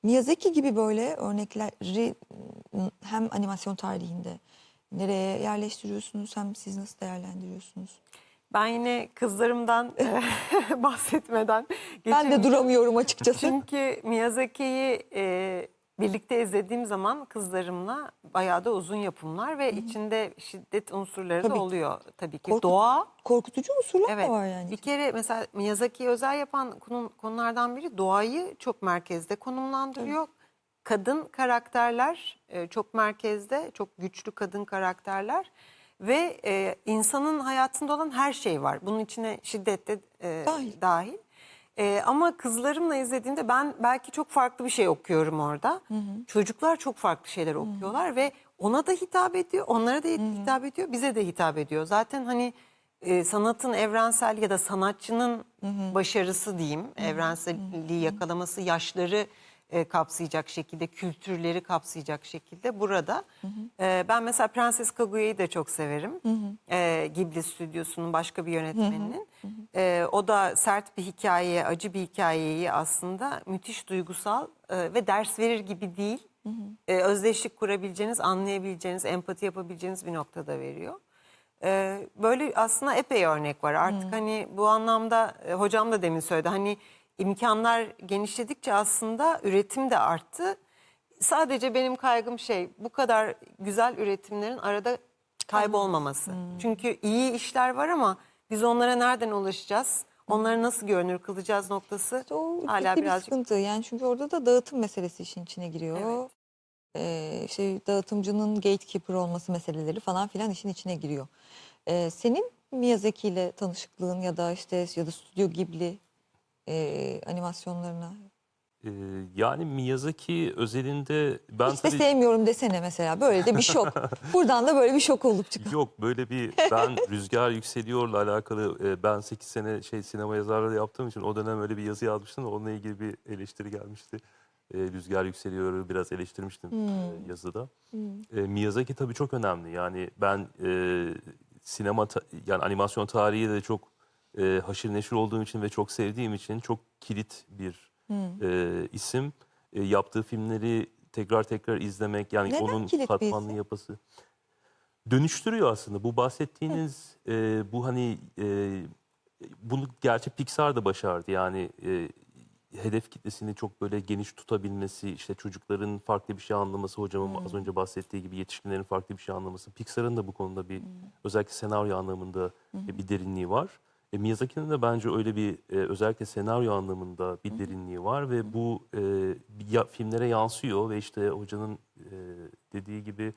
Speaker 1: Miyazaki gibi böyle örnekleri hem animasyon tarihinde nereye yerleştiriyorsunuz hem siz nasıl değerlendiriyorsunuz?
Speaker 2: Ben yine kızlarımdan bahsetmeden
Speaker 1: Ben de duramıyorum açıkçası.
Speaker 2: Çünkü Miyazaki'yi birlikte izlediğim zaman kızlarımla bayağı da uzun yapımlar ve içinde şiddet unsurları
Speaker 1: Tabii.
Speaker 2: da oluyor tabii ki. Doğa.
Speaker 1: Korkutucu unsurlar
Speaker 2: Evet.
Speaker 1: da var yani.
Speaker 2: Bir kere mesela Miyazaki'yi özel yapan konulardan biri doğayı çok merkezde konumlandırıyor. Kadın karakterler çok merkezde, çok güçlü kadın karakterler ve insanın hayatında olan her şey var. Bunun içine şiddet de dahil. Ama kızlarımla izlediğimde ben belki çok farklı bir şey okuyorum orada. Çocuklar çok farklı şeyler okuyorlar ve ona da hitap ediyor, onlara da hitap ediyor, bize de hitap ediyor. Zaten hani sanatın evrensel ya da sanatçının başarısı diyeyim, evrenselliği yakalaması, yaşları kapsayacak şekilde, kültürleri kapsayacak şekilde burada. Ben mesela Prenses Kaguya'yı da çok severim. Ghibli Stüdyosu'nun başka bir yönetmeninin. O da sert bir hikayeye, acı bir hikayeyi aslında müthiş duygusal ve ders verir gibi değil. Özdeşlik kurabileceğiniz, anlayabileceğiniz, empati yapabileceğiniz bir noktada veriyor. Böyle aslında epey örnek var. Artık hani bu anlamda hocam da demin söyledi. Hani imkanlar genişledikçe aslında üretim de arttı. Sadece benim kaygım bu kadar güzel üretimlerin arada kaybolmaması. Çünkü iyi işler var ama biz onlara nereden ulaşacağız? Onları nasıl görünür kılacağız noktası
Speaker 1: O
Speaker 2: hala
Speaker 1: ciddi bir
Speaker 2: birazcık.
Speaker 1: sıkıntı. Yani çünkü orada da dağıtım meselesi işin içine giriyor. Dağıtımcının gatekeeper olması meseleleri falan filan işin içine giriyor. Senin Miyazaki ile tanışıklığın ya da Stüdyo Ghibli animasyonlarına
Speaker 9: Yani Miyazaki özelinde ben
Speaker 1: hiç de
Speaker 9: tabii
Speaker 1: sevmiyorum desene mesela. Böyle de bir şok. Buradan da böyle bir şok olup çıkıyor.
Speaker 9: yok böyle bir ben Rüzgar Yükseliyor'la alakalı ben 8 sene sinema yazarlığı yaptığım için o dönem öyle bir yazı yazmıştım da onunla ilgili bir eleştiri gelmişti. Rüzgar Yükseliyor'u biraz eleştirmiştim yazıda. Miyazaki tabii çok önemli. Yani ben yani animasyon tarihi de çok haşır neşir olduğum için ve çok sevdiğim için çok kilit bir isim. Yaptığı filmleri tekrar tekrar izlemek yani
Speaker 1: Neden
Speaker 9: onun
Speaker 1: kilit bir
Speaker 9: katmanlı
Speaker 1: isim?
Speaker 9: yapısı. Dönüştürüyor aslında. Bu bahsettiğiniz bu hani bunu gerçi Pixar da başardı. Yani hedef kitlesini çok böyle geniş tutabilmesi, işte çocukların farklı bir şey anlaması, hocamın az önce bahsettiği gibi yetişkinlerin farklı bir şey anlaması. Pixar'ın da bu konuda bir özellikle senaryo anlamında bir derinliği var. Miyazaki'nin de bence öyle bir özellikle senaryo anlamında bir derinliği var ve bu filmlere yansıyor ve işte hocanın dediği gibi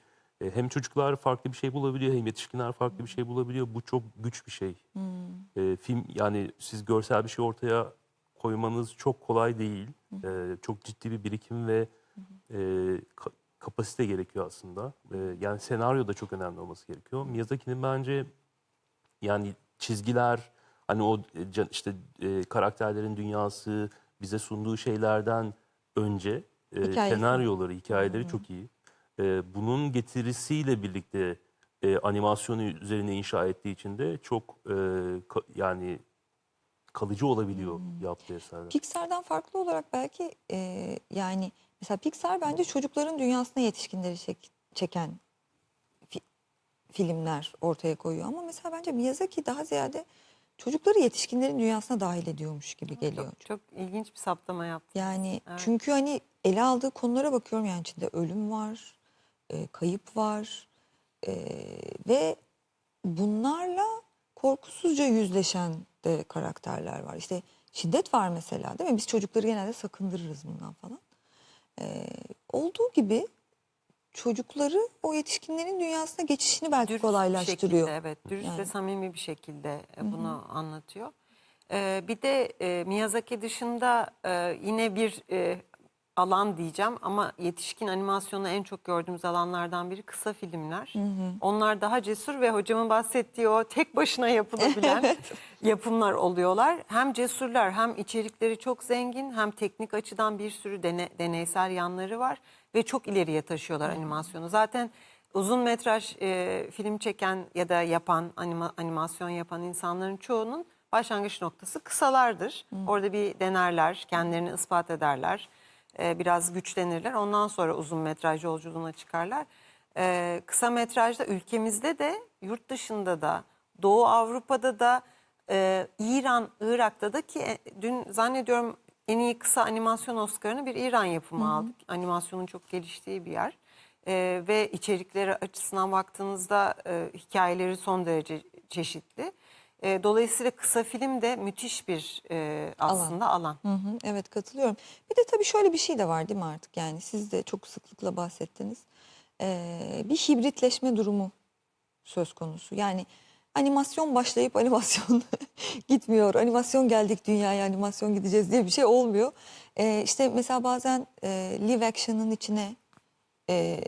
Speaker 9: hem çocuklar farklı bir şey bulabiliyor hem yetişkinler farklı bir şey bulabiliyor. Bu çok güç bir şey. Film yani siz görsel bir şey ortaya koymanız çok kolay değil. Çok ciddi bir birikim ve kapasite gerekiyor aslında. Yani senaryo da çok önemli olması gerekiyor. Miyazaki'nin bence yani çizgiler, hani o karakterlerin dünyası, bize sunduğu şeylerden önce
Speaker 1: Hikayesi.
Speaker 9: senaryoları, hikayeleri çok iyi. Bunun getirisiyle birlikte animasyonu üzerine inşa ettiği için de çok yani kalıcı olabiliyor yaptığı eserler.
Speaker 1: Pixar'dan farklı olarak belki yani mesela Pixar bence çocukların dünyasına yetişkinleri çeken filmler ortaya koyuyor. Ama mesela bence Miyazaki daha ziyade çocukları yetişkinlerin dünyasına dahil ediyormuş gibi geliyor.
Speaker 2: Çok ilginç bir saptama yaptınız.
Speaker 1: Yani
Speaker 2: Evet.
Speaker 1: çünkü hani ele aldığı konulara bakıyorum, yani içinde ölüm var, kayıp var ve bunlarla korkusuzca yüzleşen de karakterler var. İşte şiddet var mesela, değil mi? Biz çocukları genelde sakındırırız bundan falan. Olduğu gibi çocukları o yetişkinlerin dünyasına geçişini belki
Speaker 2: Dürüst
Speaker 1: kolaylaştırıyor.
Speaker 2: bir şekilde, evet, dürüst
Speaker 1: Yani.
Speaker 2: ve samimi bir şekilde bunu anlatıyor. Bir de Miyazaki dışında yine bir alan diyeceğim ama yetişkin animasyonu en çok gördüğümüz alanlardan biri kısa filmler. Onlar daha cesur ve hocamın bahsettiği o tek başına yapılabilen yapımlar oluyorlar. Hem cesurlar hem içerikleri çok zengin hem teknik açıdan bir sürü deneysel yanları var ve çok ileriye taşıyorlar animasyonu. Zaten uzun metraj film çeken ya da yapan, animasyon yapan insanların çoğunun başlangıç noktası kısalardır. Orada bir denerler, kendilerini ispat ederler. Biraz güçlenirler. Ondan sonra uzun metraj yolculuğuna çıkarlar. Kısa metrajda ülkemizde de yurt dışında da Doğu Avrupa'da da İran, Irak'ta da ki dün zannediyorum en iyi kısa animasyon Oscar'ını bir İran yapımı aldık. Animasyonun çok geliştiği bir yer. Ve içerikleri açısından baktığınızda hikayeleri son derece çeşitli. Dolayısıyla kısa film de müthiş bir aslında alan.
Speaker 1: Evet, katılıyorum. Bir de tabii şöyle bir şey de var değil mi artık? Yani siz de çok sıklıkla bahsettiniz. Bir hibritleşme durumu söz konusu. Yani animasyon başlayıp animasyon gitmiyor. Animasyon geldik dünyaya, animasyon gideceğiz diye bir şey olmuyor. İşte mesela bazen live action'ın içine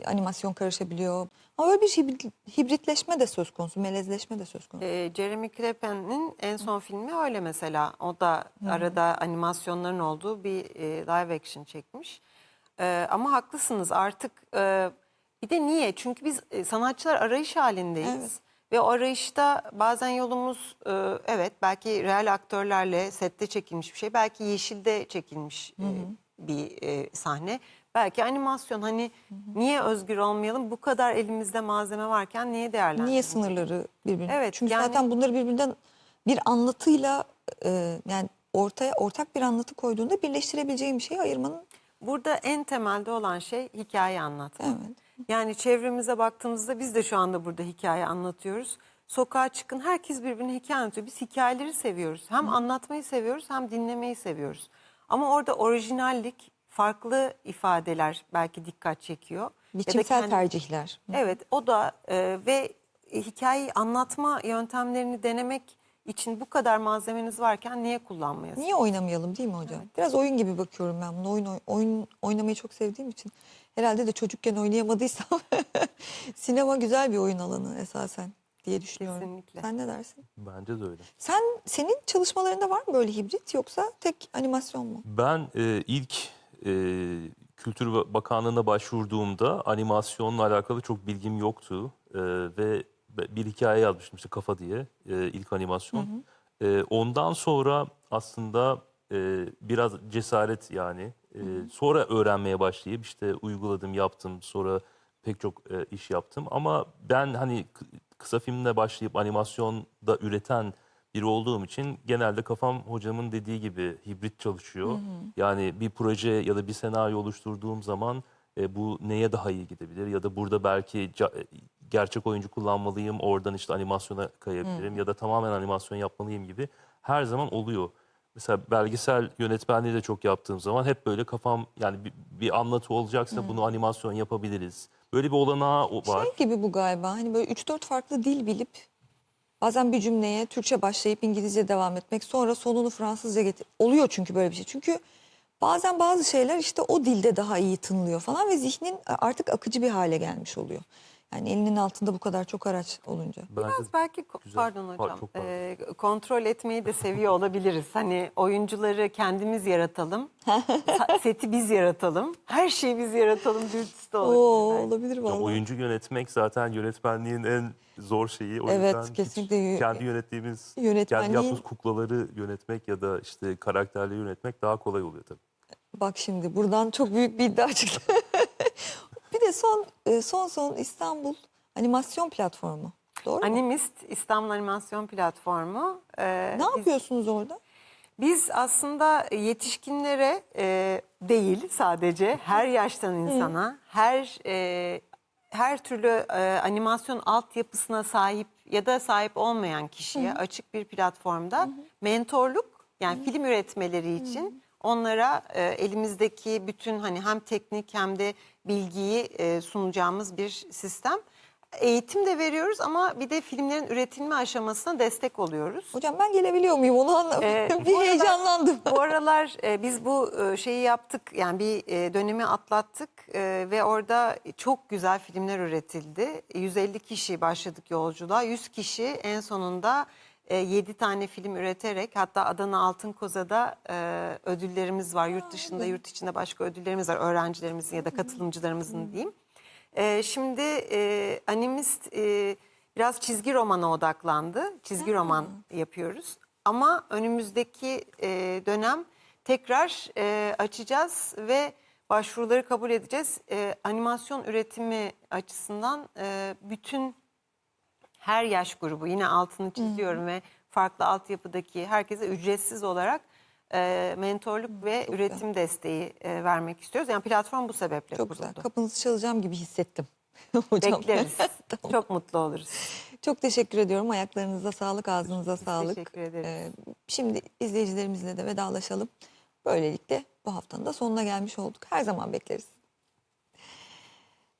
Speaker 1: animasyon karışabiliyor. Ama böyle bir hibritleşme de söz konusu, melezleşme de söz konusu.
Speaker 2: Jeremy Krappen'in en son filmi öyle mesela. O da arada animasyonların olduğu bir live action çekmiş. Ama haklısınız artık. Bir de niye? Çünkü biz sanatçılar arayış halindeyiz.
Speaker 1: Evet.
Speaker 2: Ve o arayışta bazen yolumuz evet belki real aktörlerle sette çekilmiş bir şey. Belki yeşilde çekilmiş bir sahne. Belki animasyon, hani niye özgür olmayalım? Bu kadar elimizde malzeme varken niye değerlendirelim?
Speaker 1: Niye sınırları birbirine?
Speaker 2: Evet,
Speaker 1: Çünkü
Speaker 2: yani-
Speaker 1: zaten bunları birbirinden bir anlatıyla yani ortaya ortak bir anlatı koyduğunda birleştirebileceğim bir şeyi ayırmanın.
Speaker 2: Burada en temelde olan şey hikaye anlatmak.
Speaker 1: Evet.
Speaker 2: Yani çevremize baktığımızda biz de şu anda burada hikaye anlatıyoruz. Sokağa çıkın, herkes birbirine hikaye anlatıyor. Biz hikayeleri seviyoruz. Hem anlatmayı seviyoruz hem dinlemeyi seviyoruz. Ama orada orijinallik, farklı ifadeler belki dikkat çekiyor. Ya da
Speaker 1: Biçimsel
Speaker 2: kendi-
Speaker 1: tercihler.
Speaker 2: Evet, o da ve hikayeyi anlatma yöntemlerini denemek için bu kadar malzemeniz varken niye kullanmayasın?
Speaker 1: Niye oynamayalım değil mi hocam? Biraz oyun gibi bakıyorum ben buna. Oyun oynamayı çok sevdiğim için. Herhalde de çocukken oynayamadıysam sinema güzel bir oyun alanı esasen diye düşünüyorum.
Speaker 2: Kesinlikle.
Speaker 1: Sen ne dersin?
Speaker 9: Bence de öyle.
Speaker 1: Senin çalışmalarında var mı böyle hibrit yoksa tek animasyon mu?
Speaker 9: Ben ilk Kültür Bakanlığı'na başvurduğumda animasyonla alakalı çok bilgim yoktu. Ve bir hikaye yazmıştım işte Kafa diye ilk animasyon. Ondan sonra aslında biraz cesaret yani. Sonra öğrenmeye başlayıp işte uyguladım, yaptım. Sonra pek çok iş yaptım. Ama ben hani kısa filmle başlayıp animasyonda üreten biri olduğum için genelde kafam hocamın dediği gibi hibrit çalışıyor. Yani bir proje ya da bir senaryo oluşturduğum zaman bu neye daha iyi gidebilir ya da burada belki gerçek oyuncu kullanmalıyım, oradan işte animasyona kayabilirim ya da tamamen animasyon yapmalıyım gibi her zaman oluyor. Mesela belgesel yönetmenliği de çok yaptığım zaman hep böyle kafam yani bir anlatı olacaksa bunu animasyon yapabiliriz. Böyle bir olanağı var.
Speaker 1: Şey gibi bu galiba hani böyle 3-4 farklı dil bilip bazen bir cümleye Türkçe başlayıp İngilizce devam etmek sonra sonunu Fransızca getir. Oluyor çünkü böyle bir şey. Çünkü bazen bazı şeyler işte o dilde daha iyi tınlıyor falan ve zihnin artık akıcı bir hale gelmiş oluyor. Yani elinin altında bu kadar çok araç olunca.
Speaker 2: Biraz belki
Speaker 9: Güzel.
Speaker 2: pardon hocam,
Speaker 9: Çok pardon.
Speaker 2: kontrol etmeyi de seviyor olabiliriz. Hani oyuncuları kendimiz yaratalım, seti biz yaratalım, her şeyi biz yaratalım dürtüsü de olabilir.
Speaker 1: Oo,
Speaker 2: belki.
Speaker 1: olabilir
Speaker 9: Ya
Speaker 1: vallahi.
Speaker 9: oyuncu yönetmek zaten yönetmenliğin en zor şeyi. O
Speaker 1: Evet,
Speaker 9: yüzden hiç
Speaker 1: kesinlikle.
Speaker 9: kendi yönettiğimiz, kendi
Speaker 1: Yönetmenliğin-
Speaker 9: yaptığımız kuklaları yönetmek ya da işte karakterleri yönetmek daha kolay oluyor tabii.
Speaker 1: Bak şimdi buradan çok büyük bir iddia çıktı. Bir de son İstanbul Animasyon Platformu. Doğru mu?
Speaker 2: Animist İstanbul Animasyon Platformu.
Speaker 1: Ne yapıyorsunuz orada?
Speaker 2: Biz aslında yetişkinlere değil sadece her yaştan insana, her türlü animasyon altyapısına sahip ya da sahip olmayan kişiye açık bir platformda mentorluk yani film üretmeleri için onlara elimizdeki bütün hani hem teknik hem de bilgiyi sunacağımız bir sistem. Eğitim de veriyoruz ama bir de filmlerin üretilme aşamasına destek oluyoruz.
Speaker 1: Hocam ben gelebiliyor muyum onu anlamadım. Bir
Speaker 2: Bu aralar-
Speaker 1: heyecanlandım.
Speaker 2: Bu aralar biz bu şeyi yaptık yani bir dönemi atlattık ve orada çok güzel filmler üretildi. 150 kişi başladık yolculuğa, 100 kişi en sonunda 7 tane film üreterek hatta Adana Altın Koza'da ödüllerimiz var. Yurt dışında yurt içinde başka ödüllerimiz var öğrencilerimizin ya da katılımcılarımızın diyeyim. Şimdi Animist biraz çizgi romana odaklandı. Çizgi roman yapıyoruz. Ama önümüzdeki dönem tekrar açacağız ve başvuruları kabul edeceğiz. Animasyon üretimi açısından bütün her yaş grubu yine altını çiziyorum ve farklı altyapıdaki herkese ücretsiz olarak mentorluk ve üretim desteği vermek istiyoruz. Yani platform bu sebeple
Speaker 1: Çok
Speaker 2: kuruldu.
Speaker 1: güzel. Kapınızı çalacağım gibi hissettim. Hocam.
Speaker 2: Bekleriz.
Speaker 1: Tamam.
Speaker 2: Çok mutlu oluruz.
Speaker 1: Çok teşekkür ediyorum. Ayaklarınıza sağlık, ağzınıza sağlık.
Speaker 2: Teşekkür ederiz.
Speaker 1: Şimdi izleyicilerimizle de vedalaşalım. Böylelikle bu haftanın da sonuna gelmiş olduk. Her zaman bekleriz.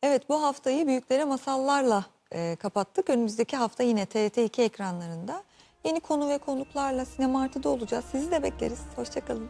Speaker 1: Evet, bu haftayı büyüklere masallarla kapattık. Önümüzdeki hafta yine TRT2 ekranlarında yeni konu ve konuklarla Sinema Artı'da olacağız. Sizi de bekleriz. Hoşça kalın.